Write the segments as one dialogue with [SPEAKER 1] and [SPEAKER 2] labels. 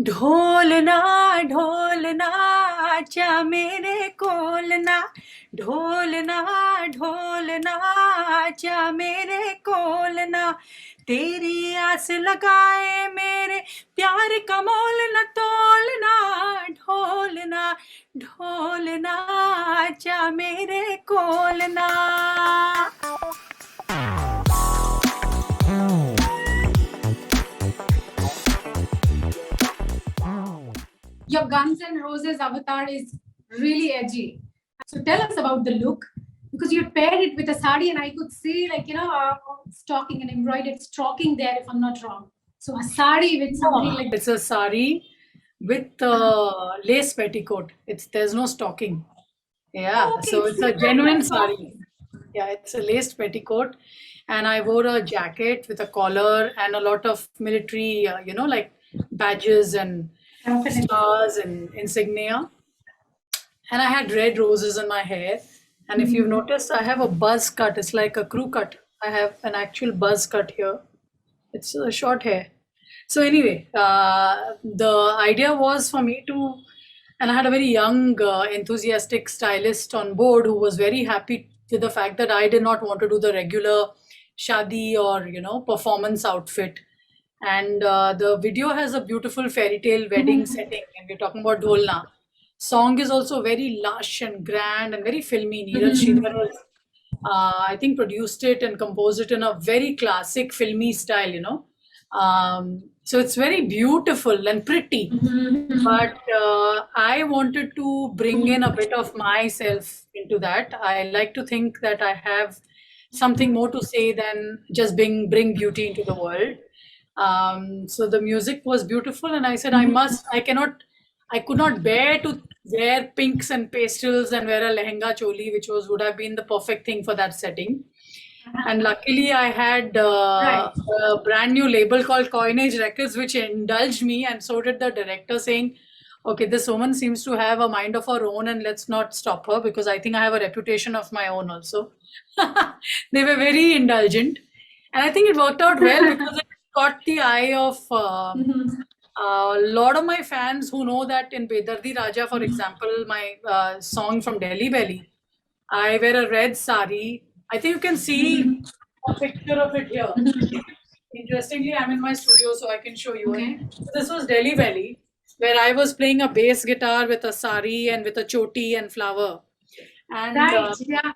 [SPEAKER 1] ढोलना ढोलना आजा मेरे कोलना, ढोलना ढोलना आजा मेरे कोलना, तेरी आस लगाए मेरे प्यार का मोल न तोलना, ढोलना ढोलना आजा मेरे कोलना।
[SPEAKER 2] Your Guns N' Roses avatar is really edgy. So tell us about the look, because you paired it with a sari, and I could see, like, stocking and embroidered stocking there, if I'm not wrong. So a sari with something like
[SPEAKER 1] It's a sari with lace petticoat. There's no stocking. Yeah,
[SPEAKER 2] Oh, okay,
[SPEAKER 1] so it's a genuine
[SPEAKER 2] that's awesome.
[SPEAKER 1] sari. Yeah, it's a laced petticoat, and I wore a jacket with a collar and a lot of military, like badges and stars and insignia. And I had red roses in my hair. And if you've noticed, I have a buzz cut. It's like a crew cut. I have an actual buzz cut here. It's a short hair. So anyway, the idea was for me to, and I had a very young, enthusiastic stylist on board who was very happy with the fact that I did not want to do the regular shadi or performance outfit. And the video has a beautiful fairy tale wedding setting, and we're talking about Dholna. Song is also very lush and grand and very filmy. Neeraj Sridhar was, I think, produced it and composed it in a very classic filmy style. So it's very beautiful and pretty. But I wanted to bring in a bit of myself into that. I like to think that I have something more to say than just bring beauty into the world. So the music was beautiful, and I said, I could not bear to wear pinks and pastels and wear a lehenga choli, which would have been the perfect thing for that setting. And luckily, I had a brand new label called Coinage Records, which indulged me, and so did the director, saying, okay, this woman seems to have a mind of her own, and let's not stop her, because I think I have a reputation of my own also. They were very indulgent. And I think it worked out well because it caught the eye of a lot of my fans who know that in Bedardi Raja, for example, my song from Delhi Belly, I wear a red sari. I think you can see a picture of it here. Interestingly, I'm in my studio, so I can show you.
[SPEAKER 2] Okay.
[SPEAKER 1] So this was Delhi Belly, where I was playing a bass guitar with a sari and with a choti and flower. And
[SPEAKER 2] yeah.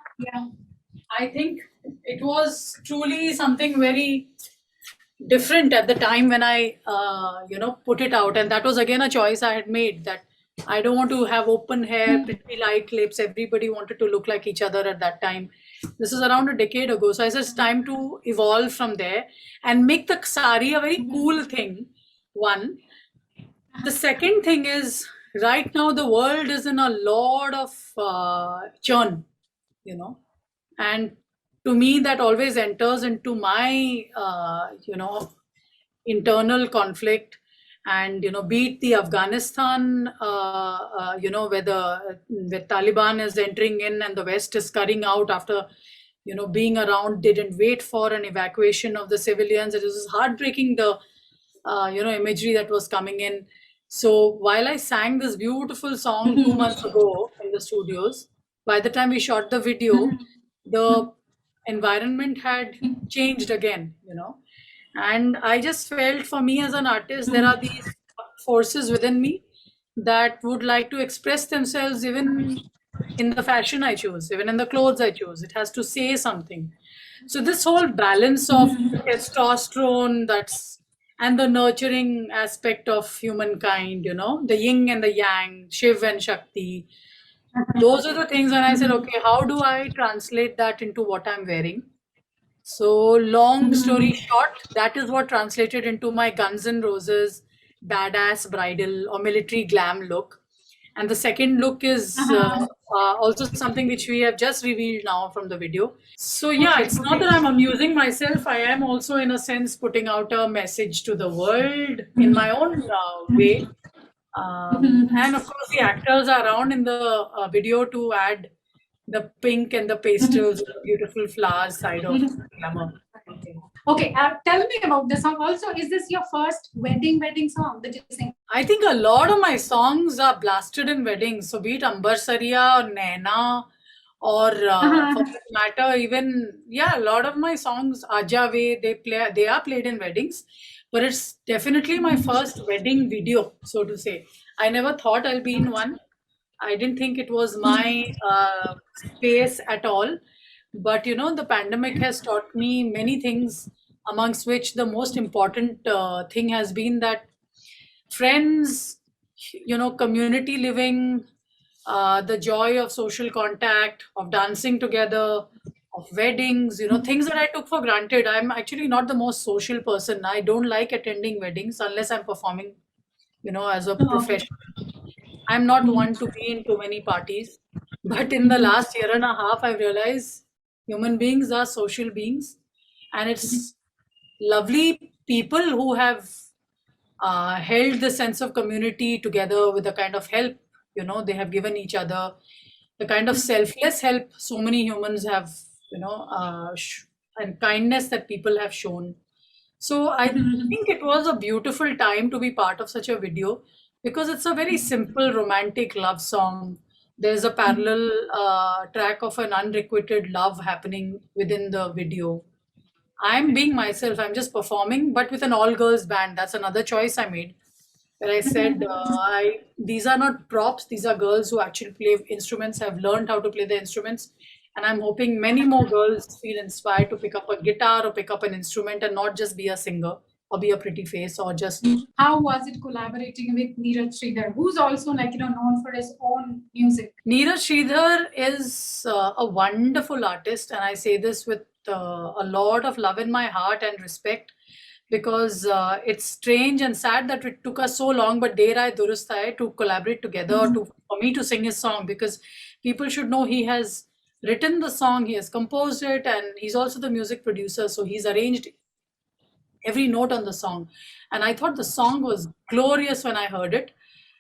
[SPEAKER 1] I think it was truly something very different at the time when I, put it out. And that was again a choice I had made, that I don't want to have open hair, pretty light lips. Everybody wanted to look like each other at that time. This is around a decade ago. So I said it's time to evolve from there and make the sari a very cool thing. One. The second thing is, right now the world is in a lot of churn, and to me that always enters into my internal conflict. And be it the Afghanistan, where Taliban is entering in and the West is scurrying out after being around. They didn't wait for an evacuation of the civilians. It was heartbreaking, the imagery that was coming in. So while I sang this beautiful song 2 months ago in the studios, by the time we shot the video, the environment had changed again, and I just felt, for me as an artist, there are these forces within me that would like to express themselves even in the fashion I choose, even in the clothes I choose. It has to say something. So this whole balance of testosterone, and the nurturing aspect of humankind, the yin and the yang, Shiv and Shakti, those are the things. And I said, okay, how do I translate that into what I'm wearing? So long story short, that is what translated into my Guns N' Roses badass bridal or military glam look. And the second look is also something which we have just revealed now from the video. So yeah, it's not that I'm amusing myself. I am also, in a sense, putting out a message to the world in my own way. And of course, the actors are around in the video to add the pink and the pastels, the beautiful flowers side of glamour.
[SPEAKER 2] Okay, tell me about the song. Also, is this your first wedding song that you sing?
[SPEAKER 1] I think a lot of my songs are blasted in weddings. So be it Ambar Sariya or Naina or for that matter, even yeah, a lot of my songs, Ajave, they are played in weddings. But it's definitely my first wedding video, so to say. I never thought I'll be in one. I didn't think it was my space at all. But the pandemic has taught me many things, amongst which the most important thing has been that friends, community living, the joy of social contact, of dancing together, of weddings, things that I took for granted. I'm actually not the most social person. I don't like attending weddings unless I'm performing, as a
[SPEAKER 2] Okay.
[SPEAKER 1] professional. I'm not one to be in too many parties. But in the last year and a half, I've realized human beings are social beings. And it's lovely people who have held the sense of community together with the kind of help they have given each other, the kind of selfless help so many humans have, and kindness that people have shown. So I think it was a beautiful time to be part of such a video because it's a very simple romantic love song. There's a parallel track of an unrequited love happening within the video. I'm being myself. I'm just performing, but with an all girls band. That's another choice I made. Where I said, I these are not props. These are girls who actually play instruments, have learned how to play the instruments, and I'm hoping many more girls feel inspired to pick up a guitar or pick up an instrument and not just be a singer or be a pretty face or just.
[SPEAKER 2] How was it collaborating with Neeraj Sridhar, who's also known for his own music?
[SPEAKER 1] Neeraj Sridhar is a wonderful artist, and I say this with a lot of love in my heart and respect because it's strange and sad that it took us so long, but Der Aay Durust Aaye to collaborate together for me to sing his song because people should know he has written the song, he has composed it, and he's also the music producer. So he's arranged every note on the song. And I thought the song was glorious when I heard it.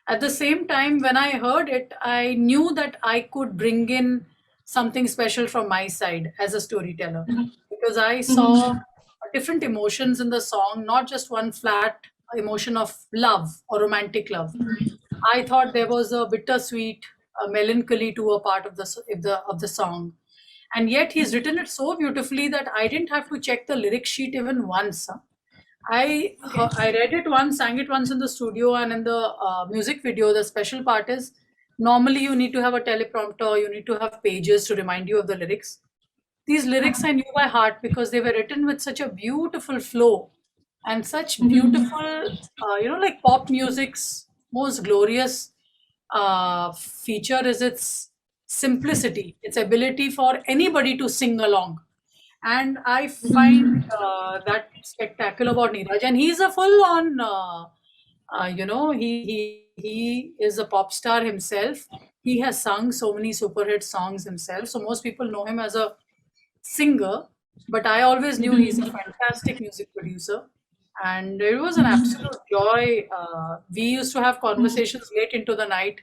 [SPEAKER 1] At the same time, when I heard it, I knew that I could bring in something special from my side as a storyteller because I saw different emotions in the song, not just one flat emotion of love or romantic love. I thought there was a bittersweet melancholy to a part of the song, and yet he's written it so beautifully that I didn't have to check the lyric sheet even once. Huh? I read it once, sang it once in the studio, and in the music video, the special part is normally you need to have a teleprompter, you need to have pages to remind you of the lyrics. These lyrics I knew by heart because they were written with such a beautiful flow and such beautiful, like pop music's most glorious feature is its simplicity, its ability for anybody to sing along. And I find that spectacular about Neeraj. And he's a full-on, he is a pop star himself. He has sung so many super hit songs himself. So most people know him as a singer, but I always knew he's a fantastic music producer. And it was an absolute joy. We used to have conversations late into the night,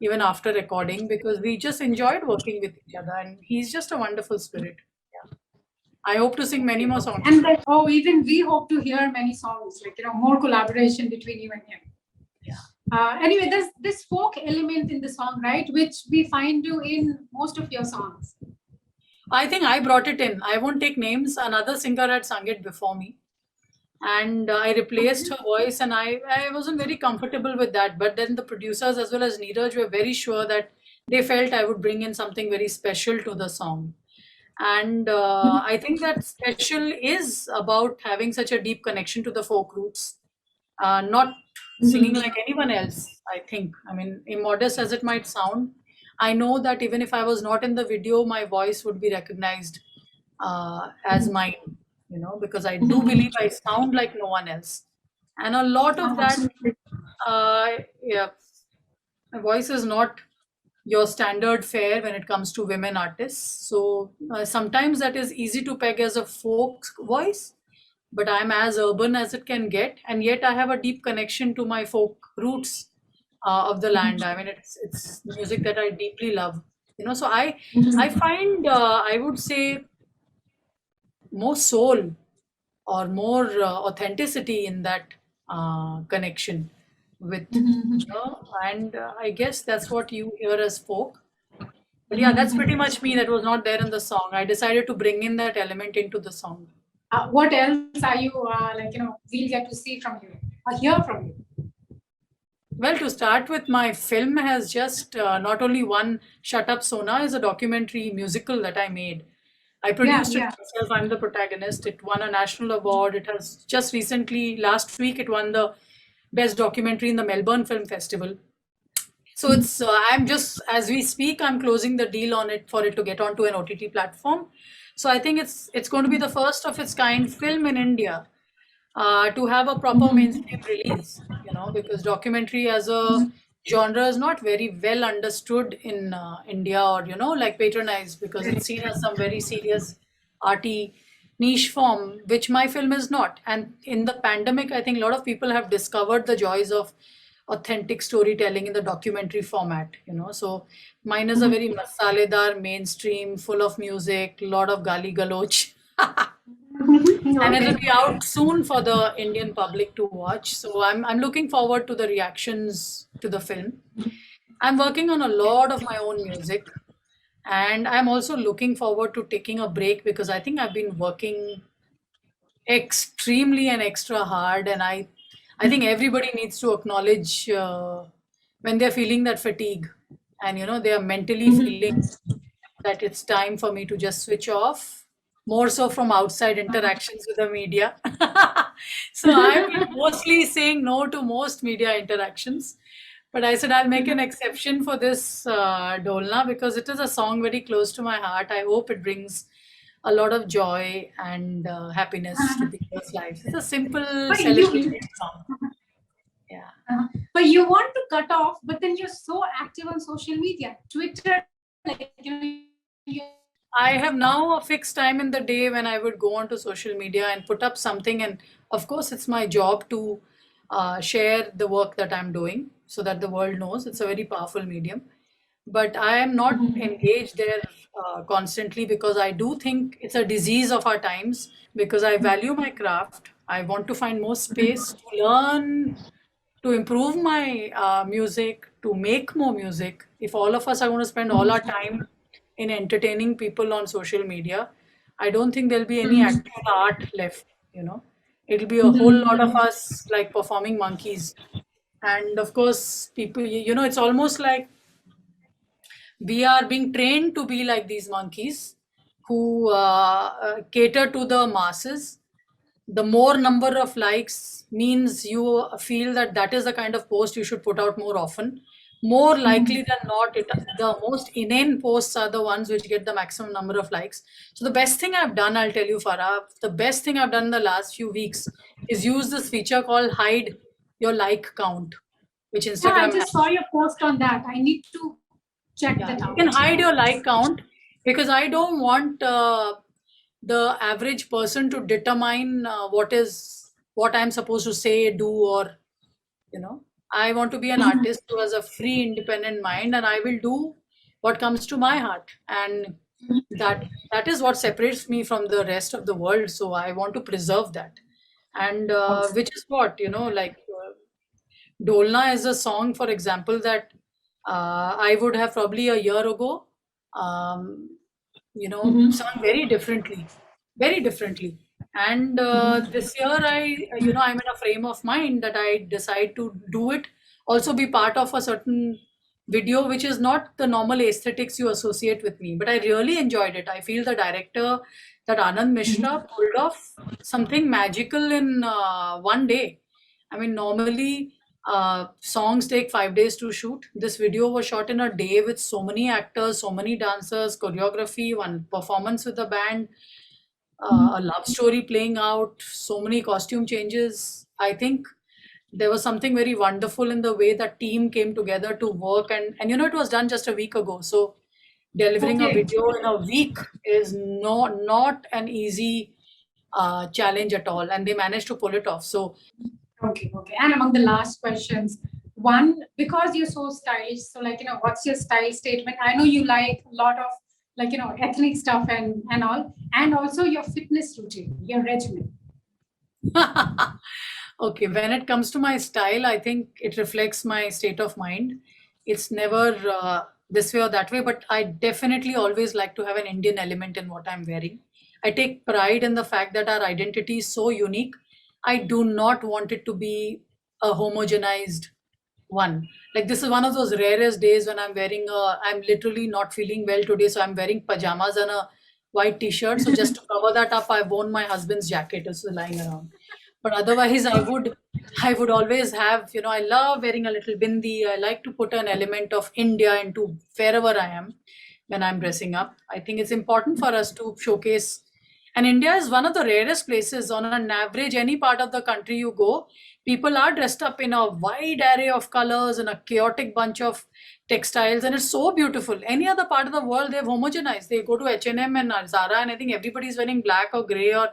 [SPEAKER 1] even after recording, because we just enjoyed working with each other. And he's just a wonderful spirit. Yeah. I hope to sing many more songs.
[SPEAKER 2] And then, even we hope to hear many songs, more collaboration between you and him. Anyway, there's this folk element in the song, right, which we find you in most of your songs.
[SPEAKER 1] I think I brought it in. I won't take names. Another singer had sung it before me. And I replaced her voice, and I wasn't very comfortable with that. But then the producers, as well as Neeraj, were very sure that they felt I would bring in something very special to the song. And I think that special is about having such a deep connection to the folk roots, not singing like anyone else, I think. I mean, immodest as it might sound, I know that even if I was not in the video, my voice would be recognized as mine, because I do believe I sound like no one else. And a lot of that, yeah, my voice is not your standard fare when it comes to women artists. So sometimes that is easy to peg as a folk voice, but I'm as urban as it can get, and yet I have a deep connection to my folk roots of the land. I mean, it's music that I deeply love. So I find I would say more soul or more authenticity in that connection. with
[SPEAKER 2] Mhm.
[SPEAKER 1] and I guess that's what you hear as folk. But yeah, that's pretty much me. That was not there in the song. I decided to bring in that element into the song.
[SPEAKER 2] What else are you we'll get to see from you or hear from you?
[SPEAKER 1] Well, to start with, my film has just not only won Shut Up Sona is a documentary musical that I made. I
[SPEAKER 2] Yeah,
[SPEAKER 1] produced it
[SPEAKER 2] yeah.
[SPEAKER 1] myself. I'm the protagonist. It won a national award. It has just recently, last week, it won the best documentary in the Melbourne Film Festival. So it's I'm just as we speak, I'm closing the deal on it for it to get onto an OTT platform. So I think it's going to be the first of its kind film in India to have a proper
[SPEAKER 2] Mhm.
[SPEAKER 1] mainstream release. Because documentary as a genre is not very well understood in India, or like patronized, because it's seen as some very serious arty niche form, which my film is not. And in the pandemic, I think a lot of people have discovered the joys of authentic storytelling in the documentary format. So mine is a very masaledar mainstream, full of music, lot of gali galoch. And it'll
[SPEAKER 2] Okay.
[SPEAKER 1] be out soon for the Indian public to watch. So I'm looking forward to the reactions to the film. I'm working on a lot of my own music, and I'm also looking forward to taking a break because I think I've been working extremely and extra hard, and I think everybody needs to acknowledge when they're feeling that fatigue, and they are mentally feeling that it's time for me to just switch off, more so from outside interactions with the media. So I've been mostly saying no to most media interactions. But I said I'll make an exception for this Dolna because it is a song very close to my heart. I hope it brings a lot of joy and happiness to people's lives. It's a simple,
[SPEAKER 2] But you,
[SPEAKER 1] celebratory song. Yeah.
[SPEAKER 2] but you want to cut off, but then you're so active on social media, Twitter, you
[SPEAKER 1] I have now a fixed time in the day when I would go onto social media and put up something. And of course, it's my job to share the work that I'm doing so that the world knows it's a very powerful medium. But I am not engaged there constantly because I do think it's a disease of our times because I value my craft. I want to find more space to learn, to improve my music, to make more music. If all of us are going to spend all our time in entertaining people on social media, I don't think there'll be any actual art left. It'll be a whole lot of us like performing monkeys. And of course, people, it's almost like we are being trained to be like these monkeys who cater to the masses. The more number of likes means you feel that that is the kind of post you should put out more often. More likely than not, the most inane posts are the ones which get the maximum number of likes. So the best thing I've done, I'll tell you, Farah, the best thing I've done in the last few weeks is use this feature called hide your like count, which
[SPEAKER 2] yeah, I
[SPEAKER 1] Instagram
[SPEAKER 2] just
[SPEAKER 1] has.
[SPEAKER 2] saw your post on that. I need to check
[SPEAKER 1] Yeah,
[SPEAKER 2] that
[SPEAKER 1] you can
[SPEAKER 2] out.
[SPEAKER 1] hide your like count because I don't want the average person to determine what I'm supposed to say, do, or I want to be an artist who has a free, independent mind, and I will do what comes to my heart, and that is what separates me from the rest of the world. So I want to preserve that, and which is what like. Dolna is a song, for example, that I would have probably a year ago, um, sung very differently, very differently. And this year, I'm in a frame of mind that I decide to do it, also be part of a certain video, which is not the normal aesthetics you associate with me. But I really enjoyed it. I feel the director, that Anand Mishra, pulled off something magical in one day. I mean, normally songs take 5 days to shoot. This video was shot in a day with so many actors, so many dancers, choreography, one performance with the band, a love story playing out, so many costume changes. I think there was something very wonderful in the way that team came together to work, and it was done just a week ago. So delivering a
[SPEAKER 2] Okay.
[SPEAKER 1] video in a week is not an easy challenge at all, and they managed to pull it off. So
[SPEAKER 2] Okay, okay. And among the last questions, one, because you're so stylish, so what's your style statement? I know you like a lot of ethnic stuff and all, and also your fitness routine, your regimen.
[SPEAKER 1] Okay, when it comes to my style, I think it reflects my state of mind. It's never this way or that way, but I definitely always like to have an Indian element in what I'm wearing. I take pride in the fact that our identity is so unique. I do not want it to be a homogenized one. Like this is one of those rarest days when I'm literally not feeling well today, so I'm wearing pajamas and a white t-shirt. So just to cover that up, I've worn my husband's jacket, it's lying around. But otherwise, I would always have, I love wearing a little bindi. I like to put an element of India into wherever I am when I'm dressing up. I think it's important for us to showcase. And India is one of the rarest places. On an average, any part of the country you go, people are dressed up in a wide array of colors and a chaotic bunch of textiles, and it's so beautiful. Any other part of the world, they've homogenized. They go to H&M and Zara, and I think everybody's wearing black or gray or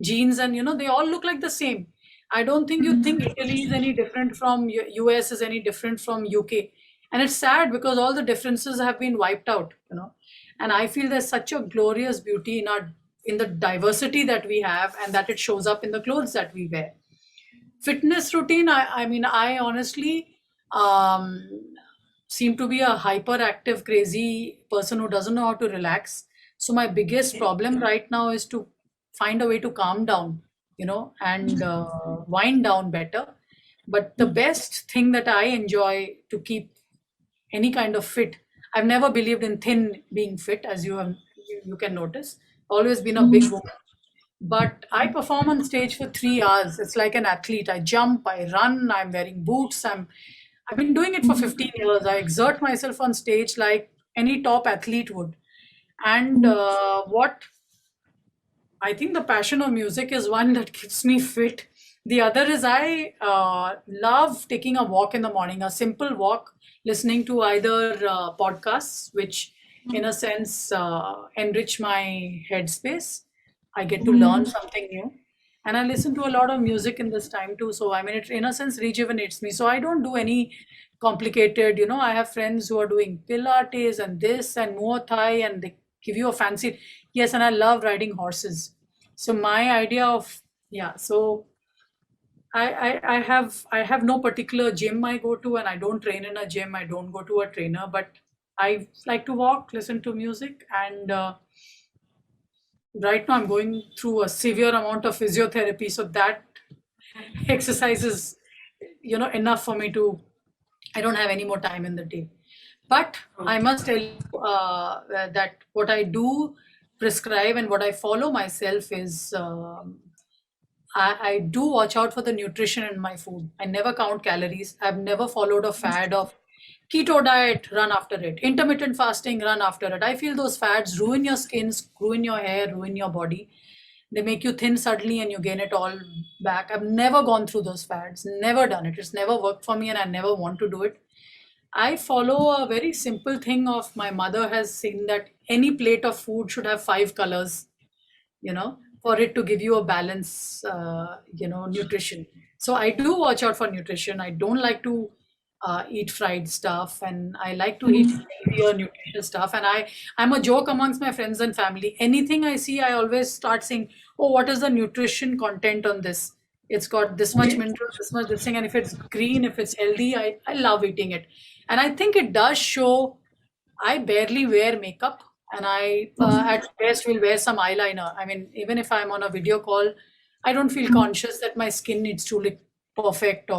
[SPEAKER 1] jeans, and they all look like the same. I don't think you think Italy is any different from US is any different from UK. And it's sad because all the differences have been wiped out. And I feel there's such a glorious beauty in the diversity that we have, and that it shows up in the clothes that we wear. Fitness routine, I mean, I honestly um, seem to be a hyperactive, crazy person who doesn't know how to relax. So my biggest problem right now is to find a way to calm down, and wind down better. But the best thing that I enjoy to keep any kind of fit, I've never believed in thin being fit, as you can notice. Always been a big woman. But I perform on stage for 3 hours. It's like an athlete. I jump, I run, I'm wearing boots. I've been doing it for 15 years. I exert myself on stage like any top athlete would. And what I think the passion of music is one that keeps me fit. The other is I love taking a walk in the morning, a simple walk, listening to either podcasts, which in a sense enrich my headspace. I get to learn something new. And I listen to a lot of music in this time too. So, I mean, it in a sense rejuvenates me. So, I don't do any complicated, I have friends who are doing Pilates and this and Muay Thai, and they give you a fancy. Yes, and I love riding horses. So, my idea of, yeah, so I have no particular gym I go to, and I don't train in a gym. I don't go to a trainer, but I like to walk, listen to music, and right now I'm going through a severe amount of physiotherapy, so that exercise is enough for me to. I don't have any more time in the day. But I must tell you that what I do prescribe and what I follow myself is I do watch out for the nutrition in my food. I never count calories. I've never followed a fad of keto diet, run after it. Intermittent fasting, run after it. I feel those fads ruin your skin, ruin your hair, ruin your body. They make you thin suddenly and you gain it all back. I've never gone through those fads, never done it. It's never worked for me and I never want to do it. I follow a very simple thing of my mother has seen that any plate of food should have 5 colors, for it to give you a balance, nutrition. So I do watch out for nutrition. I don't like to eat fried stuff, and I like to eat healthier, nutritious stuff. And I'm a joke amongst my friends and family. Anything I see, I always start saying, "Oh, what is the nutrition content on this? It's got this much mineral, this much this thing, and if it's green, if it's healthy, I love eating it." And I think it does show. I barely wear makeup, and I at best will wear some eyeliner. I mean, even if I'm on a video call, I don't feel conscious that my skin needs to look perfect,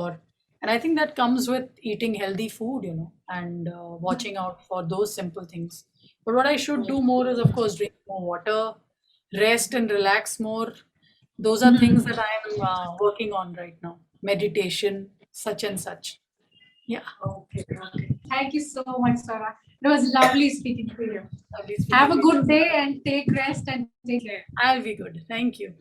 [SPEAKER 1] and I think that comes with eating healthy food, and watching out for those simple things. But what I should do more is, of course, drink more water, rest and relax more. Those are things that I'm working on right now. Meditation, such and such. Yeah.
[SPEAKER 2] Okay. Thank you so much, Swara. It was lovely speaking to you.
[SPEAKER 1] Lovely speaking
[SPEAKER 2] Have a
[SPEAKER 1] to you.
[SPEAKER 2] good day and take rest and take care.
[SPEAKER 1] I'll be good. Thank you.